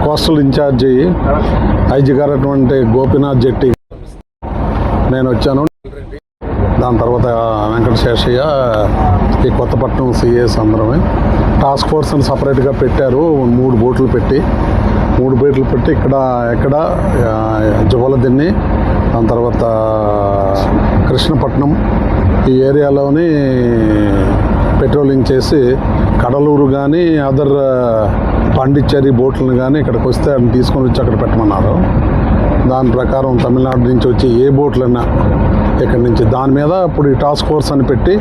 Coastal incharge IG గారు అటువంటి గోపీనాథ్ జెట్టి నేను వచ్చాను. దాని తర్వాత వెంకట శేషయ్య, ఈ కొత్తపట్నం సిఎస్ అందరమే టాస్క్ ఫోర్స్ని సపరేట్గా పెట్టారు. 3 బోట్లు పెట్టి ఇక్కడ జువలదిన్ని, దాని తర్వాత కృష్ణపట్నం ఈ ఏరియాలోని పెట్రోలింగ్ చేసి కడలూరు కానీ అదర్ పాండిచ్చేరి బోట్లను కానీ ఇక్కడికి వస్తే అవి తీసుకొని వచ్చి అక్కడ పెట్టమన్నారు. దాని ప్రకారం తమిళనాడు నుంచి వచ్చి ఏ బోట్లైనా ఇక్కడి నుంచి దాని మీద ఇప్పుడు ఈ టాస్క్ ఫోర్స్ అని పెట్టి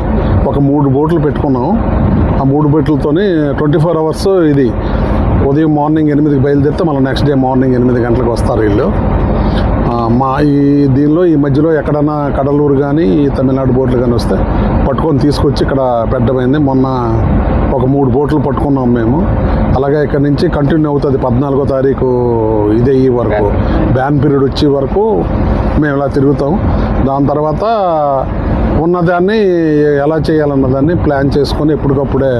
ఒక 3 బోట్లు పెట్టుకున్నాం. ఆ 3 బోట్లతోని 24 అవర్స్ ఇది ఉదయం మార్నింగ్ 8కి బయలుదేరితే మళ్ళీ నెక్స్ట్ డే మార్నింగ్ 8 గంటలకు వస్తారు వీళ్ళు. దీనిలో ఈ మధ్యలో ఎక్కడన్నా కడలూరు కానీ ఈ తమిళనాడు బోట్లు కానీ వస్తే పట్టుకొని తీసుకొచ్చి ఇక్కడ పెట్టమైంది. మొన్న ఒక 3 బోట్లు పట్టుకున్నాం మేము. అలాగే ఇక్కడ నుంచి కంటిన్యూ అవుతుంది 14వ తారీఖు ఇదే ఈ వరకు బ్యాన్ పీరియడ్ వచ్చే వరకు మేము ఇలా తిరుగుతాం. దాని తర్వాత ఉన్నదాన్ని ఎలా చేయాలన్నదాన్ని ప్లాన్ చేసుకొని ఎప్పటికప్పుడే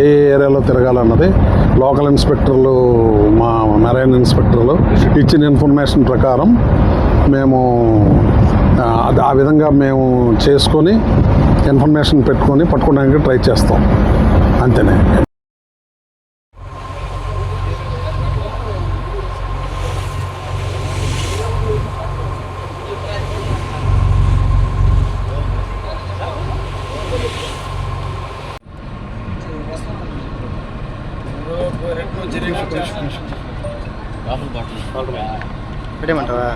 ఏ ఏరియాలో తిరగాలన్నది లోకల్ ఇన్స్పెక్టర్లు, మా మెరైన్ ఇన్స్పెక్టర్లు ఇచ్చిన ఇన్ఫర్మేషన్ ప్రకారం మేము ఆ విధంగా మేము చేసుకొని ఇన్ఫర్మేషన్ పెట్టుకొని పట్టుకోవడానికి ట్రై చేస్తాం. అంతేనే. పెట్టేమంటావా?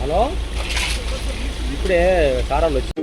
హలో, ఇప్పుడే కారాలు వచ్చి